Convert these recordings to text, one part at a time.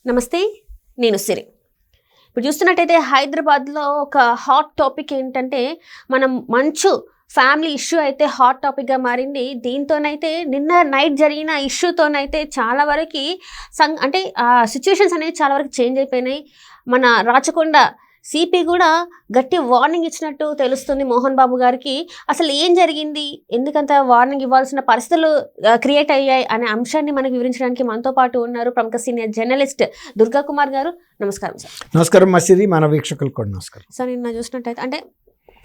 నమస్తే, నేను సిరి. ఇప్పుడు చూస్తున్నట్టయితే హైదరాబాద్లో ఒక హాట్ టాపిక్ ఏంటంటే మనం మంచు ఫ్యామిలీ ఇష్యూ అయితే హాట్ టాపిక్గా మారింది. దీంతోనైతే నిన్న నైట్ జరిగిన ఇష్యూతోనైతే చాలా వరకు అంటే సిచ్యువేషన్స్ అనేవి చాలా వరకు చేంజ్ అయిపోయినాయి. మన రాచకొండ సిపి కూడా గట్టి వార్నింగ్ ఇచ్చినట్టు తెలుస్తుంది మోహన్ బాబు గారికి. అసలు ఏం జరిగింది, ఎందుకంత వార్నింగ్ ఇవ్వాల్సిన పరిస్థితులు క్రియేట్ అయ్యాయి అనే అంశాన్ని మనకు వివరించడానికి మనతో పాటు ఉన్నారు ప్రముఖ సీనియర్ జర్నలిస్ట్ దుర్గా కుమార్ గారు. నమస్కారం సార్. నమస్కారం మసిరి, మన వీక్షకులు కూడా నమస్కారం సార్. నిన్న చూసినట్టయితే అంటే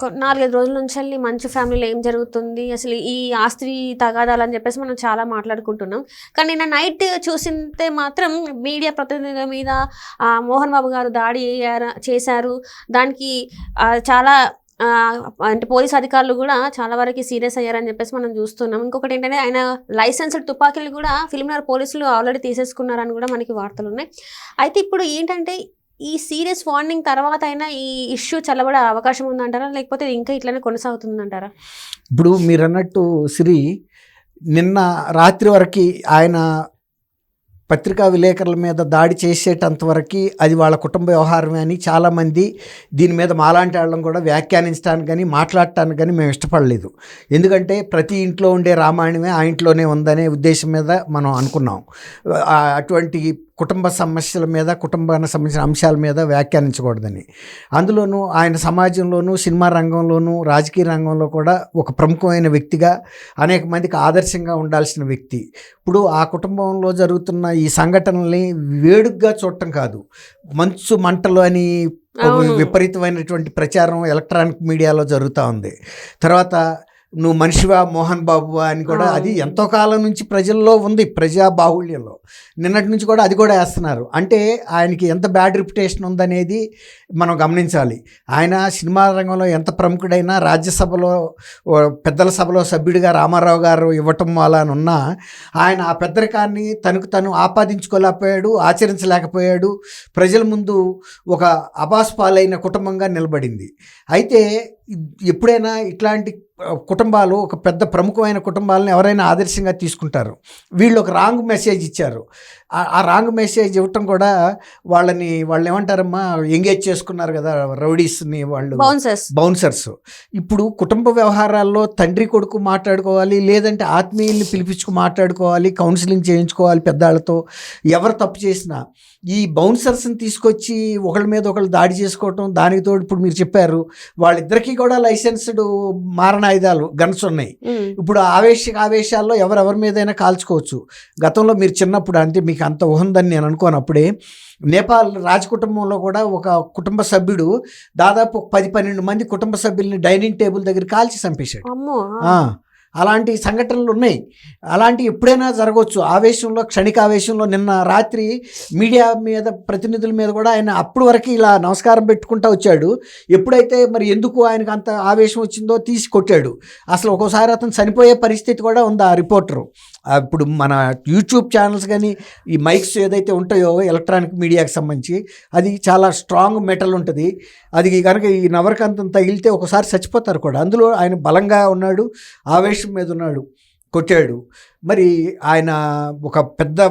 4-5 రోజుల నుంచి వెళ్ళి మంచు ఫ్యామిలీలో ఏం జరుగుతుంది, అసలు ఈ ఆస్తి తగాదాలు అని చెప్పేసి మనం చాలా మాట్లాడుకుంటున్నాం. కానీ నిన్న నైట్ చూసింటే మాత్రం మీడియా ప్రతినిధుల మీద మోహన్ బాబు గారు దాడి చేశారు. దానికి చాలా అంటే పోలీస్ అధికారులు కూడా చాలా వరకు సీరియస్ అయ్యారని చెప్పేసి మనం చూస్తున్నాం. ఇంకొకటి ఏంటంటే ఆయన లైసెన్స్డ్ తుపాకీలు కూడా ఫిలింనగర్ పోలీసులు ఆల్రెడీ తీసేసుకున్నారని కూడా మనకి వార్తలు ఉన్నాయి. అయితే ఇప్పుడు ఏంటంటే ఈ సీరియస్ వార్నింగ్ తర్వాత అయినా ఈ ఇష్యూ చల్లబడే అవకాశం ఉందంటారా, లేకపోతే ఇంకా ఇట్లనే కొనసాగుతుందంటారా? ఇప్పుడు మీరు అన్నట్టు సిరి, నిన్న రాత్రి వరకు ఆయన పత్రికా విలేకరుల మీద దాడి చేసేటంతవరకు అది వాళ్ళ కుటుంబ వ్యవహారమే అని చాలామంది దీని మీద మాలాంటి వాళ్ళం కూడా వ్యాఖ్యానించడానికి కానీ మాట్లాడటానికి కానీ మేము ఇష్టపడలేదు. ఎందుకంటే ప్రతి ఇంట్లో ఉండే రామాయణమే ఆ ఇంట్లోనే ఉందనే ఉద్దేశం మీద మనం అనుకున్నాం. అటువంటి కుటుంబ సమస్యల మీద, కుటుంబానికి సంబంధించిన అంశాల మీద వ్యాఖ్యానించకూడదని. అందులోనూ ఆయన సమాజంలోనూ, సినిమా రంగంలోనూ, రాజకీయ రంగంలో కూడా ఒక ప్రముఖమైన వ్యక్తిగా, అనేక మందికి ఆదర్శంగా ఉండాల్సిన వ్యక్తి. ఇప్పుడు ఆ కుటుంబంలో జరుగుతున్న ఈ సంఘటనల్ని వేడుగ్గా చూడటం కాదు, మంచు మంటలు అని విపరీతమైనటువంటి ప్రచారం ఎలక్ట్రానిక్ మీడియాలో జరుగుతూ ఉంది. తర్వాత నువ్వు మనిషివా మోహన్ బాబు అని కూడా అది ఎంతో కాలం నుంచి ప్రజల్లో ఉంది, ప్రజా బాహుళ్యంలో. నిన్నటి నుంచి కూడా అది కూడా వేస్తున్నారు. అంటే ఆయనకి ఎంత బ్యాడ్ రిప్యుటేషన్ ఉందనేది మనం గమనించాలి. ఆయన సినిమా రంగంలో ఎంత ప్రముఖుడైనా రాజ్యసభలో పెద్దల సభలో సభ్యుడిగా రామారావు గారు ఇవ్వటం వలనున్నా ఆయన ఆ పెద్దరికాన్ని తనకు తను ఆపాదించుకోలేకపోయాడు, ఆచరించలేకపోయాడు. ప్రజల ముందు ఒక అబాస్పాలైన కుటుంబంగా నిలబడింది. అయితే ఎప్పుడైనా ఇట్లాంటి కుటుంబాలు, ఒక పెద్ద ప్రముఖమైన కుటుంబాలను ఎవరైనా ఆదర్శంగా తీసుకుంటారు. వీళ్ళు ఒక రాంగ్ మెసేజ్ ఇచ్చారు. ఆ రాంగ్ మెసేజ్ ఇవ్వటం కూడా వాళ్ళు ఏమంటారమ్మా, ఎంగేజ్ చేసుకున్నారు కదా రౌడీస్ని, వాళ్ళు బౌన్సర్స్. ఇప్పుడు కుటుంబ వ్యవహారాల్లో తండ్రి కొడుకు మాట్లాడుకోవాలి, లేదంటే ఆత్మీయుల్ని పిలిపించుకు మాట్లాడుకోవాలి, కౌన్సిలింగ్ చేయించుకోవాలి పెద్దాళ్ళతో. ఎవరు తప్పు చేసినా ఈ బౌన్సర్స్ని తీసుకొచ్చి ఒకళ్ళ మీద ఒకళ్ళు దాడి చేసుకోవటం, దానికి తోడు ఇప్పుడు మీరు చెప్పారు వాళ్ళిద్దరికీ కూడా లైసెన్స్డ్ మారణాయుధాలు, గన్స్ ఉన్నాయి. ఇప్పుడు ఆవేశాల్లో ఎవరెవరి మీదైనా కాల్చుకోవచ్చు. గతంలో మీరు చిన్నప్పుడు, అంటే మీకు అంత ఊహందని నేను అనుకోను, అప్పుడే నేపాల్ రాజకుటుంబంలో కూడా ఒక కుటుంబ సభ్యుడు దాదాపు 10-12 మంది కుటుంబ సభ్యుల్ని డైనింగ్ టేబుల్ దగ్గర కాల్చి చంపేశాడు. అలాంటి సంఘటనలు ఉన్నాయి. అలాంటివి ఎప్పుడైనా జరగవచ్చు. ఆవేశంలో, క్షణిక ఆవేశంలో. నిన్న రాత్రి మీడియా మీద, ప్రతినిధుల మీద కూడా ఆయన అప్పుడు వరకు ఇలా నమస్కారం పెట్టుకుంటూ వచ్చాడు. ఎప్పుడైతే మరి ఎందుకు ఆయనకు అంత ఆవేశం వచ్చిందో తీసి కొట్టాడు. అసలు ఒక్కోసారి అతను చనిపోయే పరిస్థితి కూడా ఉంది ఆ రిపోర్టరు. ఇప్పుడు మన యూట్యూబ్ ఛానల్స్ కానీ ఈ మైక్స్ ఏదైతే ఉంటాయో ఎలక్ట్రానిక్ మీడియాకి సంబంధించి, అది చాలా స్ట్రాంగ్ మెటల్ ఉంటుంది. అది కనుక ఈ నవరకంతం తగిలితే ఒకసారి చచ్చిపోతారు కూడా. అందులో ఆయన బలంగా ఉన్నాడు, ఆవేశం మీద ఉన్నాడు, కొట్టాడు. మరి ఆయన ఒక పెద్ద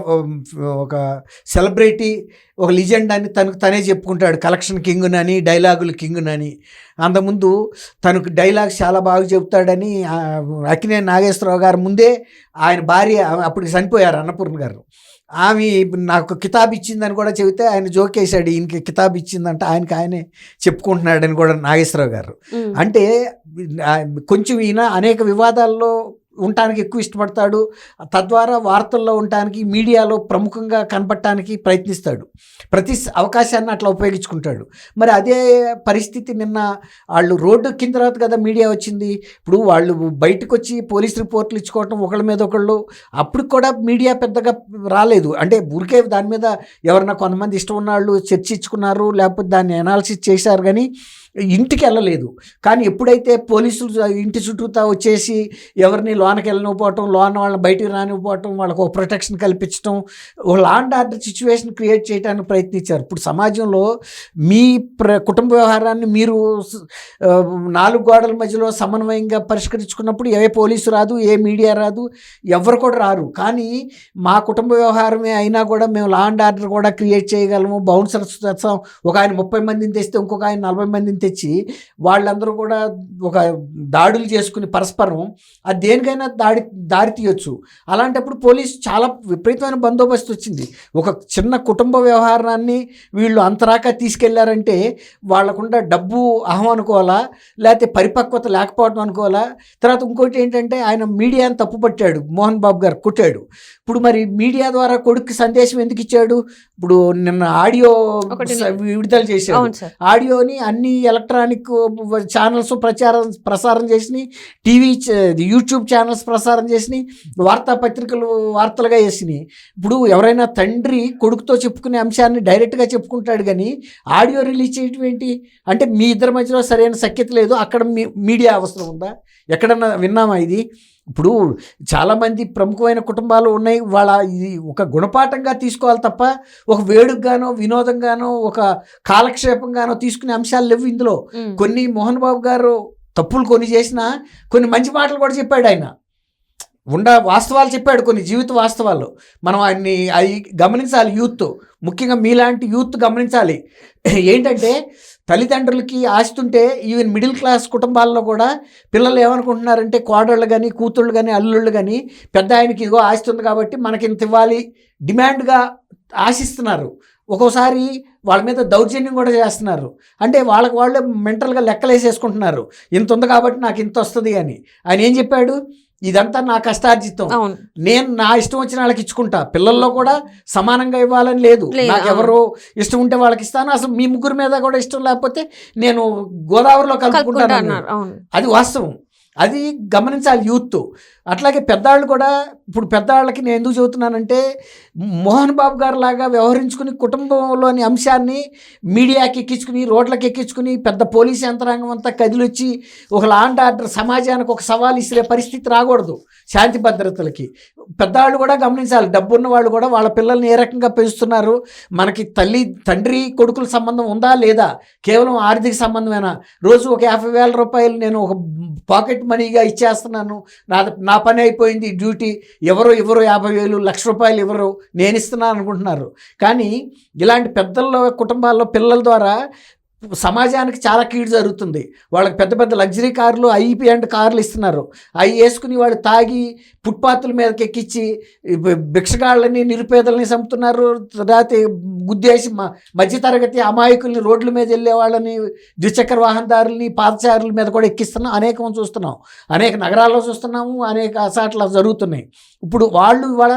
ఒక సెలబ్రిటీ, ఒక లిజెండ్ అని తనకు తనే చెప్పుకుంటాడు. కలెక్షన్ కింగ్నని, డైలాగులు కింగ్నని. అంతకుముందు తనకు డైలాగ్స్ చాలా బాగా చెబుతాడని అక్కినేని నాగేశ్వరరావు గారు ముందే ఆయన భార్య, అప్పుడు చనిపోయారు అన్నపూర్ణ గారు, ఆమె నాకు కితాబ్ ఇచ్చిందని కూడా చెబితే ఆయన జోకేశాడు, ఈయనకి కితాబ్ ఇచ్చిందంటే ఆయనే చెప్పుకుంటున్నాడని కూడా నాగేశ్వరరావు గారు. అంటే కొంచెం ఈయన అనేక వివాదాల్లో ఉండటానికి ఎక్కువ ఇష్టపడతాడు. తద్వారా వార్తల్లో ఉండటానికి, మీడియాలో ప్రముఖంగా కనపడటానికి ప్రయత్నిస్తాడు. ప్రతి అవకాశాన్ని అట్లా ఉపయోగించుకుంటాడు. మరి అదే పరిస్థితి నిన్న వాళ్ళు రోడ్డు కింద తర్వాత కదా మీడియా వచ్చింది. ఇప్పుడు వాళ్ళు బయటకు వచ్చి పోలీస్ రిపోర్ట్లు ఇచ్చుకోవటం ఒకళ్ళ మీద ఒకళ్ళు, అప్పుడు కూడా మీడియా పెద్దగా రాలేదు. అంటే ఊరికే దాని మీద ఎవరన్నా కొంతమంది ఇష్టం ఉన్న వాళ్ళు చర్చించుకున్నారు, లేకపోతే దాన్ని అనాలిసిస్ చేశారు. కానీ ఇంటికి వెళ్ళలేదు. కానీ ఎప్పుడైతే పోలీసులు ఇంటి చుట్టూతా వచ్చేసి ఎవరిని లోనకి వెళ్ళనివ్వకపోవటం, లోన వాళ్ళని బయటికి రానివ్వకపోవటం, వాళ్ళకు ఒక ప్రొటెక్షన్ కల్పించడం, ఒక law and order situation create చేయడానికి ప్రయత్నించారు. ఇప్పుడు సమాజంలో మీ కుటుంబ వ్యవహారాన్ని మీరు 4 గోడల మధ్యలో సమన్వయంగా పరిష్కరించుకున్నప్పుడు ఏ పోలీసు రాదు, ఏ మీడియా రాదు, ఎవరు కూడా రారు. కానీ మా కుటుంబ వ్యవహారమే అయినా కూడా మేము లా అండ్ ఆర్డర్ కూడా క్రియేట్ చేయగలము. బౌన్సర్స్ తెస్తాం, ఒక ఆయన 30 మందిని తెస్తే ఇంకొక ఆయన 40 మందిని తెచ్చి వాళ్ళందరూ కూడా ఒక దాడులు చేసుకుని పరస్పరం అది దేనికైనా దారి తీయొచ్చు. అలాంటప్పుడు పోలీసు చాలా విపరీతమైన బందోబస్తు వచ్చింది. ఒక చిన్న కుటుంబ వ్యవహారాన్ని వీళ్ళు అంతరాక తీసుకెళ్లారంటే వాళ్ళకుండా డబ్బు అహం అనుకోవాలా, లేకపోతే పరిపక్వత లేకపోవడం అనుకోవాలా. తర్వాత ఇంకోటి ఏంటంటే ఆయన మీడియాని తప్పుపట్టాడు, మోహన్ బాబు గారు కొట్టాడు. ఇప్పుడు మరి మీడియా ద్వారా కొడుక్కి సందేశం ఎందుకు ఇచ్చాడు? ఇప్పుడు నిన్న ఆడియో విడుదల చేశాడు. ఆడియోని అన్ని ఎలక్ట్రానిక్ ఛానల్స్ ప్రసారం చేసినాయి, టీవీ యూట్యూబ్ ఛానల్స్ ప్రసారం చేసినాయి, వార్తాపత్రికలు వార్తలుగా వేసినాయి. ఇప్పుడు ఎవరైనా తండ్రి కొడుకుతో చెప్పుకునే అంశాన్ని డైరెక్ట్గా చెప్పుకుంటాడు, కానీ ఆడియో రిలీజ్ చేయటం ఏంటి? అంటే మీ ఇద్దరి మధ్యలో సరైన సఖ్యత లేదు, అక్కడ మీడియా అవసరం ఉందా? ఎక్కడన్నా విన్నామా ఇది? ఇప్పుడు చాలామంది ప్రముఖమైన కుటుంబాలు ఉన్నాయి, వాళ్ళ ఇది ఒక గుణపాఠంగా తీసుకోవాలి తప్ప ఒక వేడుకగానో వినోదంగానో ఒక కాలక్షేపంగానో తీసుకునే అంశాలు లేవు ఇందులో. కొన్ని మోహన్ బాబు గారు తప్పులు కొన్ని చేసినా కొన్ని మంచి మాటలు కూడా చెప్పాడు ఆయన, వాస్తవాలు చెప్పాడు, కొన్ని జీవిత వాస్తవాలు. మనం ఆయన్ని అవి గమనించాలి. యూత్, ముఖ్యంగా మీలాంటి యూత్ గమనించాలి. ఏంటంటే తల్లిదండ్రులకి ఆస్తుంటే ఈవెన్ మిడిల్ క్లాస్ కుటుంబాల్లో కూడా పిల్లలు ఏమనుకుంటున్నారంటే కోడళ్ళు కానీ కూతుళ్ళు కానీ అల్లుళ్ళు కానీ పెద్ద ఆయనకి ఇదిగో ఆస్తుంది కాబట్టి మనకి ఇంత ఇవ్వాలి డిమాండ్గా ఆశిస్తున్నారు. ఒక్కోసారి వాళ్ళ మీద దౌర్జన్యం కూడా చేస్తున్నారు. అంటే వాళ్ళకి వాళ్ళే మెంటల్గా లెక్కలేసేసుకుంటున్నారు, ఇంత ఉంది కాబట్టి నాకు ఇంత వస్తుంది అని. ఆయన ఏం చెప్పాడు? ఇదంతా నా కష్టార్జితం, నేను నా ఇష్టం వచ్చిన వాళ్ళకి ఇచ్చుకుంటా, పిల్లల్లో కూడా సమానంగా ఇవ్వాలని లేదు, నాకు ఎవరు ఇష్టం ఉంటే వాళ్ళకి ఇస్తాను, అసలు మీ ముగ్గురు మీద కూడా ఇష్టం లేకపోతే నేను గోదావరిలో కలుపుకుంటాను. అది వాస్తవం, అది గమనించాలి యూత్. అట్లాగే పెద్దవాళ్ళు కూడా. ఇప్పుడు పెద్దవాళ్ళకి నేను ఎందుకు చెబుతున్నానంటే మోహన్ బాబు గారు లాగా వ్యవహరించుకుని కుటుంబంలోని అంశాన్ని మీడియాకి ఎక్కించుకుని రోడ్లకు ఎక్కించుకుని పెద్ద పోలీసు యంత్రాంగం అంతా కదిలొచ్చి ఒక లా అండ్ ఆర్డర్ సమాజానికి ఒక సవాల్ ఇసే పరిస్థితి రాకూడదు. శాంతి భద్రతలకి పెద్దవాళ్ళు కూడా గమనించాలి. డబ్బున్న వాళ్ళు కూడా వాళ్ళ పిల్లల్ని ఏ రకంగా పెంచుతున్నారు, మనకి తండ్రి కొడుకుల సంబంధం ఉందా లేదా, కేవలం ఆర్థిక సంబంధమేనా? రోజు ఒక 50,000 రూపాయలు నేను ఒక పాకెట్ మనీగా ఇచ్చేస్తున్నాను, నా పని అయిపోయింది, డ్యూటీ, ఎవరో 50,000 1,00,000 రూపాయలు ఎవరు నేను ఇస్తున్నాను అనుకుంటున్నారు. కానీ ఇలాంటి పెద్దల కుటుంబాల్లో పిల్లల ద్వారా సమాజానికి చాలా కీడు జరుగుతుంది. వాళ్ళకి పెద్ద పెద్ద లగ్జరీ కార్లు, ఐపీ అండ్ కార్లు ఇస్తున్నారు. అవి వేసుకుని వాళ్ళు తాగి ఫుట్పాత్ల మీదకి ఎక్కించి భిక్షగాళ్ళని నిరుపేదలని చంపుతున్నారు. తర్వాత గుద్దేసి మధ్యతరగతి అమాయకుల్ని రోడ్ల మీద వెళ్ళే వాళ్ళని, ద్విచక్ర వాహనదారుల్ని, పాదచారుల మీద కూడా ఎక్కిస్తున్నాం. అనేకం చూస్తున్నాం, అనేక నగరాల్లో చూస్తున్నాము, అనేక అసాట్లు జరుగుతున్నాయి. ఇప్పుడు వాళ్ళు వాళ్ళ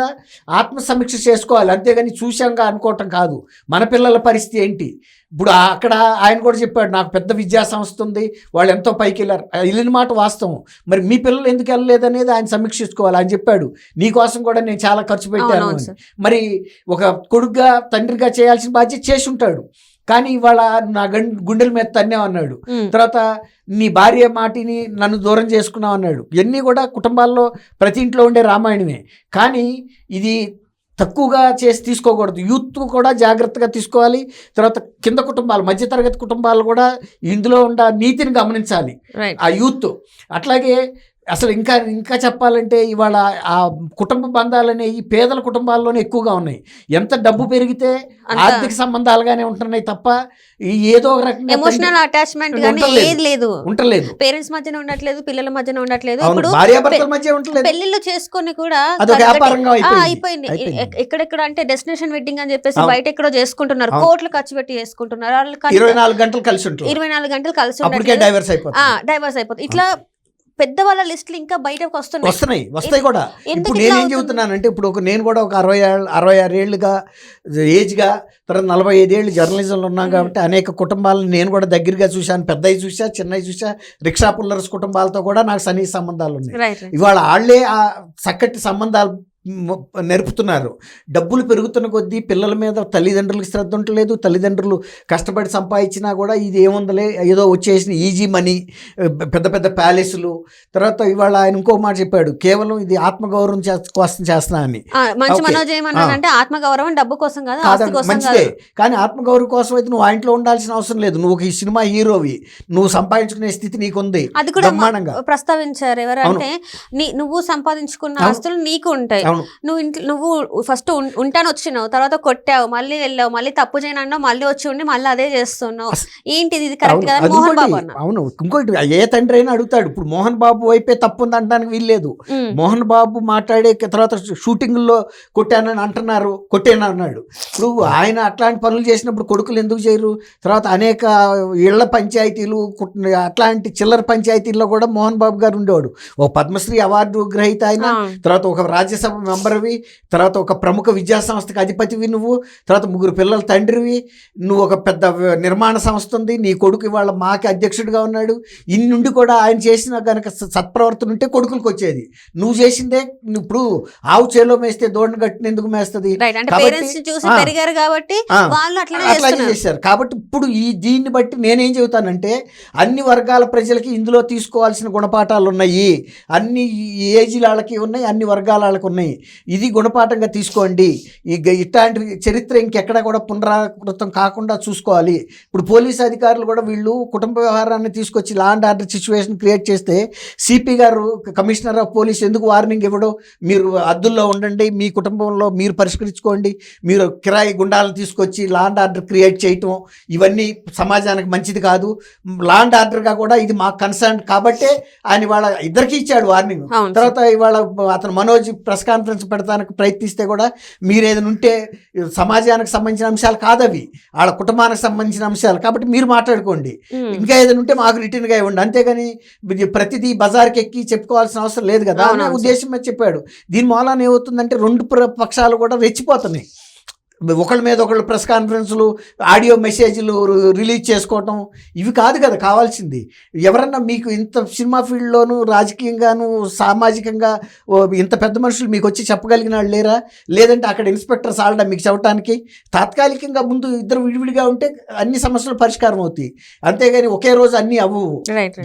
ఆత్మసమీక్ష చేసుకోవాలి, అంతేగాని చూశాంగా అనుకోవటం కాదు. మన పిల్లల పరిస్థితి ఏంటి? ఇప్పుడు అక్కడ ఆయన కూడా చెప్పాడు, నాకు పెద్ద విద్యా సంస్థ ఉంది, వాళ్ళు ఎంతో పైకి వెళ్ళిన మాట వాస్తవం. మరి మీ పిల్లలు ఎందుకు వెళ్ళలేదనేది ఆయన సమీక్షించుకోవాలి. ఆయన చెప్పాడు, నీకోసం కూడా నేను చాలా ఖర్చు పెట్టాను అని. మరి ఒక కొడుకుగా తండ్రిగా చేయాల్సిన బాధ్యత చేసి ఉంటాడు, కానీ ఇవాళ నా గుండెల మీద తన్నామన్నాడు. తర్వాత నీ భార్య మాటిని నన్ను దూరం చేసుకున్నావు అన్నాడు. ఇవన్నీ కూడా కుటుంబాల్లో ప్రతి ఇంట్లో ఉండే రామాయణమే. కానీ ఇది తక్కువగా చేసి తీసుకోకూడదు. యూత్ కూడా జాగ్రత్తగా తీసుకోవాలి. తర్వాత కింద కుటుంబాలు, మధ్యతరగతి కుటుంబాలు కూడా ఇందులో ఉన్న నీతిని గమనించాలి ఆ యూత్. అట్లాగే అసలు ఇంకా చెప్పాలంటే ఇవాళ ఆ కుటుంబ బంధాలనే ఈ పేదల కుటుంబాల్లోనే ఎక్కువగా ఉన్నాయి. ఎంత డబ్బు పెరిగితే ఆర్థిక సంబంధాలుగానే ఉంటున్నాయి తప్ప ఏదో ఒక రకంగా ఎమోషనల్ అటాచ్మెంట్ లేదు, ఉండలేదు. పేరెంట్స్ మధ్యన ఉండట్లేదు, పిల్లల మధ్యన ఉండట్లేదు. ఇప్పుడు భార్యాభర్తల మధ్య ఉండట్లేదు. పెళ్లిళ్ళు చేసుకొని కూడా అయిపోయింది. ఎక్కడెక్కడ అంటే డెస్టినేషన్ వెడ్డింగ్ అని చెప్పేసి బయట ఎక్కడో చేసుకుంటున్నారు, కోట్లు ఖర్చు పెట్టి చేసుకుంటున్నారు. 24 గంటలు కలిసి ఉంటారు, 24 గంటలు కలిసి డైవర్స్ అయిపోతుంది. ఇట్లా పెద్దవాళ్ళ లిస్టులు ఇంకా బయటకు వస్తాయి కూడా. ఇప్పుడు నేనేం చెబుతున్నానంటే, ఇప్పుడు నేను కూడా ఒక 66 ఏళ్ళుగా ఏజ్గా, తర్వాత 45 ఏళ్ళు జర్నలిజంలో ఉన్నాం కాబట్టి అనేక కుటుంబాలను నేను కూడా దగ్గరగా చూశాను. పెద్దవి చూసా, చిన్నవి చూసా. రిక్షా పుల్లర్స్ కుటుంబాలతో కూడా నాకు సన్నిహిత సంబంధాలు ఉన్నాయి. ఇవాళ వాళ్ళే ఆ చక్కటి సంబంధాలు నేర్పుతున్నారు. డబ్బులు పెరుగుతున్న కొద్దీ పిల్లల మీద తల్లిదండ్రులకు శ్రద్ధ ఉండలేదు. తల్లిదండ్రులు కష్టపడి సంపాదించినా కూడా ఇది ఏముందలే ఏదో వచ్చేసిన ఈజీ మనీ, పెద్ద పెద్ద ప్యాలెస్లు. తర్వాత ఇవాళ ఆయన ఇంకో మాట చెప్పాడు, కేవలం ఇది ఆత్మగౌరవం కోసం చేస్తున్నా అని. మంచి మనోజ్ ఏమన్నాడంటే ఆత్మగౌరవం డబ్బు కోసం కాదు, ఆస్తి కోసం మంచిదే, కాదు. కానీ ఆత్మగౌరవం కోసం అయితే నువ్వు ఆ ఇంట్లో ఉండాల్సిన అవసరం లేదు. నువ్వు ఒక ఈ సినిమా హీరోవి, నువ్వు సంపాదించుకునే స్థితి నీకుంది. అది కూడా బ్రహ్మాండంగా ప్రస్తావించారు ఎవరంటే, నువ్వు సంపాదించుకున్న ఆస్తులు నీకు ఉంటాయి. నువ్వు ఫస్ట్ ఉంటాను వచ్చినావు, తర్వాత కొట్టావు, మళ్ళీ వెళ్ళావు, మళ్ళీ తప్పు చేయనన్నావు, మళ్ళీ వచ్చి ఉండి మళ్ళీ అదే చేస్తున్నావు, ఏంటిది ఇది కరెక్ట్ కదా మోహన్ బాబు అన్న. అవును, ఇంకోటి ఏ తండ్రి అయినా అడుగుతాడు. ఇప్పుడు మోహన్ బాబు వైపే తప్పు ఉంది అంటానికి వీల్లేదు. మోహన్ బాబు మాట్లాడే తర్వాత షూటింగ్ లో కొట్టానని అంటున్నారు, కొట్టాను అన్నాడు. ఇప్పుడు ఆయన అట్లాంటి పనులు చేసినప్పుడు కొడుకులు ఎందుకు చేయరు? తర్వాత అనేక ఇళ్ల పంచాయతీలు, అట్లాంటి చిల్లర పంచాయతీల్లో కూడా మోహన్ బాబు గారు ఉండేవాడు. ఒక పద్మశ్రీ అవార్డు గ్రహీత ఆయన, తర్వాత ఒక రాజ్యసభ మెంబర్వి, తర్వాత ఒక ప్రముఖ విద్యా సంస్థకి అధిపతివి నువ్వు, తర్వాత 3 పిల్లల తండ్రివి, నువ్వు ఒక పెద్ద నిర్మాణ సంస్థ ఉంది, నీ కొడుకు ఇవాళ మాకి అధ్యక్షుడిగా ఉన్నాడు. ఇన్నుండి కూడా ఆయన చేసిన కనుక సత్ప్రవర్తన ఉంటే కొడుకులకు వచ్చేది. నువ్వు చేసిందే. ఇప్పుడు ఆవు చేలో మేస్తే దూడను గట్టిన ఎందుకు మేస్తుంది? అట్లాగే చేశారు. కాబట్టి ఇప్పుడు దీన్ని బట్టి నేనేం చెబుతానంటే, అన్ని వర్గాల ప్రజలకి ఇందులో తీసుకోవాల్సిన గుణపాఠాలు ఉన్నాయి. అన్ని ఏజ్ వాళ్ళకి ఉన్నాయి, అన్ని వర్గాల వాళ్ళకి ఉన్నాయి. ఇది గుణపాఠంగా తీసుకోండి. ఇట్లాంటి చరిత్ర ఇంకెక్కడ కూడా పునరావృతం కాకుండా చూసుకోవాలి. ఇప్పుడు పోలీసు అధికారులు కూడా వీళ్ళు కుటుంబ వ్యవహారాన్ని తీసుకొచ్చి law and order situation create చేస్తే సిపి గారు, కమిషనర్ ఆఫ్ పోలీస్ ఎందుకు వార్నింగ్ ఇవ్వడం? మీరు అద్దుల్లో ఉండండి, మీ కుటుంబంలో మీరు పరిష్కరించుకోండి, మీరు కిరాయి గుండాలను తీసుకొచ్చి లా అండ్ ఆర్డర్ క్రియేట్ చేయటం ఇవన్నీ సమాజానికి మంచిది కాదు. లా అండ్ ఆర్డర్గా కూడా ఇది మాకు కన్సర్న్ కాబట్టే ఆయన వాళ్ళ ఇద్దరికి ఇచ్చాడు వార్నింగ్. తర్వాత ఇవాళ అతను మనోజ్ ప్రెస్ కాన్ఫరెన్స్ పెడతానికి ప్రయత్నిస్తే కూడా మీరు ఏదైనా ఉంటే సమాజానికి సంబంధించిన అంశాలు కాదవి, వాళ్ళ కుటుంబానికి సంబంధించిన అంశాలు, కాబట్టి మీరు మాట్లాడుకోండి. ఇంకా ఏదైనా ఉంటే మాకు రిటర్న్గా ఇవ్వండి, అంతేగాని ప్రతిదీ బజార్కి ఎక్కి చెప్పుకోవాల్సిన అవసరం లేదు కదా అనే ఉద్దేశం మీద చెప్పాడు. దీని మూలాన ఏమవుతుందంటే 2 పక్షాలు కూడా రెచ్చిపోతున్నాయి. ఒకళ్ళ మీద ఒకళ్ళు ప్రెస్ కాన్ఫరెన్స్లు, ఆడియో మెసేజ్లు రిలీజ్ చేసుకోవటం, ఇవి కాదు కదా కావాల్సింది. ఎవరన్నా మీకు ఇంత సినిమా ఫీల్డ్లోనూ రాజకీయంగాను సామాజికంగా ఇంత పెద్ద మనుషులు మీకు వచ్చి చెప్పగలిగిన వాళ్ళు లేరా? లేదంటే అక్కడ ఇన్స్పెక్టర్స్ ఆల్డా మీకు చెప్పడానికి? తాత్కాలికంగా ముందు ఇద్దరు విడివిడిగా ఉంటే అన్ని సమస్యలు పరిష్కారం అవుతాయి, అంతేగాని ఒకే రోజు అన్నీ అవ్వవు.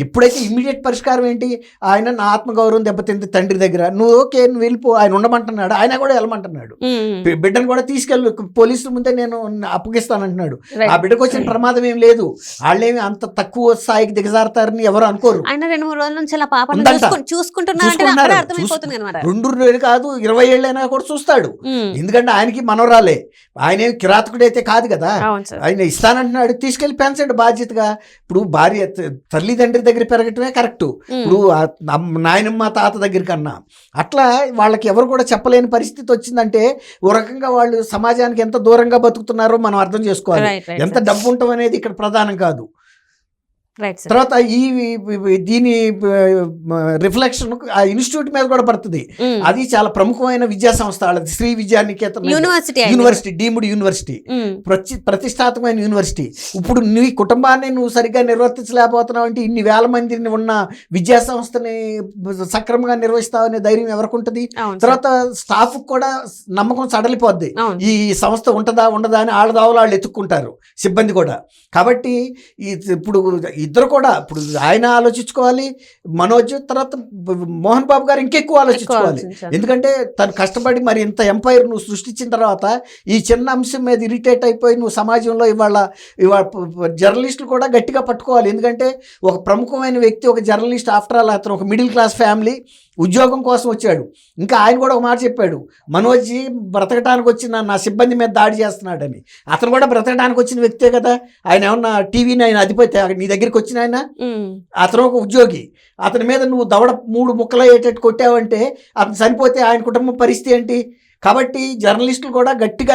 ఇప్పుడైతే ఇమ్మీడియట్ పరిష్కారం ఏంటి? ఆయన నా ఆత్మగౌరవం దెబ్బతింది తండ్రి దగ్గర, నువ్వు ఓకే నువ్వు వెళ్ళిపో, ఆయన ఉండమంటున్నాడు, ఆయన కూడా వెళ్ళమంటున్నాడు, బిడ్డను కూడా తీసుకెళ్ళు పోలీసుల ముందే నేను అప్పగిస్తానంటున్నాడు. ఆ బిడ్డకు వచ్చిన ప్రమాదం ఏం లేదు, వాళ్ళేమి అంత తక్కువ స్థాయికి దిగజారుతారని ఎవరు అనుకోరు. 2-3 రోజుల నుంచి అలా పాపను చూసుకుంటున్నారు. 2 కాదు 20 ఏళ్ళైనా కూడా చూస్తాడు. ఎందుకంటే ఆయనకి మనవరాలే, ఆయన కిరాతకుడైతే కాదు కదా. ఆయన ఇస్తానంటున్నాడు, తీసుకెళ్లి పెంచండి బాధ్యతగా. ఇప్పుడు భార్య తల్లిదండ్రి దగ్గర పెరగటమే కరెక్ట్. ఇప్పుడు నాయనమ్మ తాత దగ్గర కన్నా అట్లా వాళ్ళకి ఎవరు కూడా చెప్పలేని పరిస్థితి వచ్చిందంటే ఓ రకంగా వాళ్ళు సమాజానికి ఎంత దూరంగా బతుకుతున్నారో మనం అర్థం చేసుకోవాలి. ఎంత డబ్బు ఉండటం అనేది ఇక్కడ ప్రధానం కాదు. తర్వాత దీని రిఫ్లెక్షన్ ఆ ఇన్స్టిట్యూట్ మీద కూడా పడుతుంది. అది చాలా ప్రముఖమైన విద్యా సంస్థ, Sri Vidyanikethan university, deemed university, ప్రతిష్టాత్మకమైన యూనివర్సిటీ. ఇప్పుడు నీ కుటుంబాన్ని నువ్వు సరిగ్గా నిర్వర్తించలేకపోతున్నావు అంటే ఇన్ని వేల మందిని ఉన్న విద్యా సంస్థని సక్రమంగా నిర్వహిస్తావనే ధైర్యం ఎవరికి ఉంటుంది? తర్వాత స్టాఫ్ కూడా నమ్మకం సడలిపోద్ది, ఈ సంస్థ ఉంటుందా ఉండదా అని ఆళ్ళదావులు వాళ్ళు ఎత్తుక్కుంటారు, సిబ్బంది కూడా. కాబట్టి ఇప్పుడు ఇద్దరు కూడా, ఇప్పుడు ఆయన ఆలోచించుకోవాలి మనోజ్, తర్వాత మోహన్ బాబు గారు ఇంకెక్కువ ఆలోచించుకోవాలి. ఎందుకంటే తను కష్టపడి మరి ఇంత ఎంపైర్ నువ్వు సృష్టించిన తర్వాత ఈ చిన్న అంశం మీద ఇరిటేట్ అయిపోయి నువ్వు సమాజంలో ఇవాళ జర్నలిస్టులు కూడా గట్టిగా పట్టుకోవాలి. ఎందుకంటే ఒక ప్రముఖమైన వ్యక్తి, ఒక జర్నలిస్ట్, ఆఫ్టర్ ఆల్ అతను ఒక మిడిల్ క్లాస్ ఫ్యామిలీ, ఉద్యోగం కోసం వచ్చాడు. ఇంకా ఆయన కూడా ఒక మాట చెప్పాడు, మనోజ్ బ్రతకడానికి వచ్చిన నా సిబ్బంది మీద దాడి చేస్తున్నాడని. అతను కూడా బ్రతకడానికి వచ్చిన వ్యక్తే కదా. ఆయన ఏమన్నా టీవీని ఆయన అధిపతి నీ దగ్గరికి వచ్చిన ఆయన? అతను ఒక ఉద్యోగి. అతని మీద నువ్వు దవడ 3 ముక్కలు అయ్యేటట్టు కొట్టావంటే అతను చనిపోతే ఆయన కుటుంబం పరిస్థితి ఏంటి? కాబట్టి జర్నలిస్టులు కూడా గట్టిగా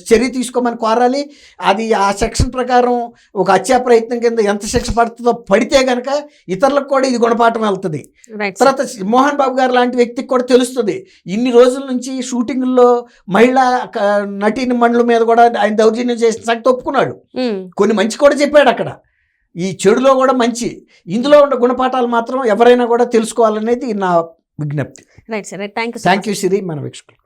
చర్య తీసుకోమని కోరాలి. అది ఆ సెక్షన్ ప్రకారం ఒక హత్యా ప్రయత్నం కింద ఎంత శిక్ష పడుతుందో పడితే కనుక ఇతరులకు కూడా ఇది గుణపాఠం వెళ్తుంది. తర్వాత మోహన్ బాబు గారు లాంటి వ్యక్తికి కూడా తెలుస్తుంది, ఇన్ని రోజుల నుంచి షూటింగ్లో మహిళా నటీని మండల మీద కూడా ఆయన దౌర్జన్యం చేసిన సంగతి ఒప్పుకున్నాడు. కొన్ని మంచి కూడా చెప్పాడు అక్కడ, ఈ చెడులో కూడా మంచి. ఇందులో ఉన్న గుణపాఠాలు మాత్రం ఎవరైనా కూడా తెలుసుకోవాలనేది నా విజ్ఞప్తి. Right sir, right. Thank you. Thank you Siri మన వీక్షకులు.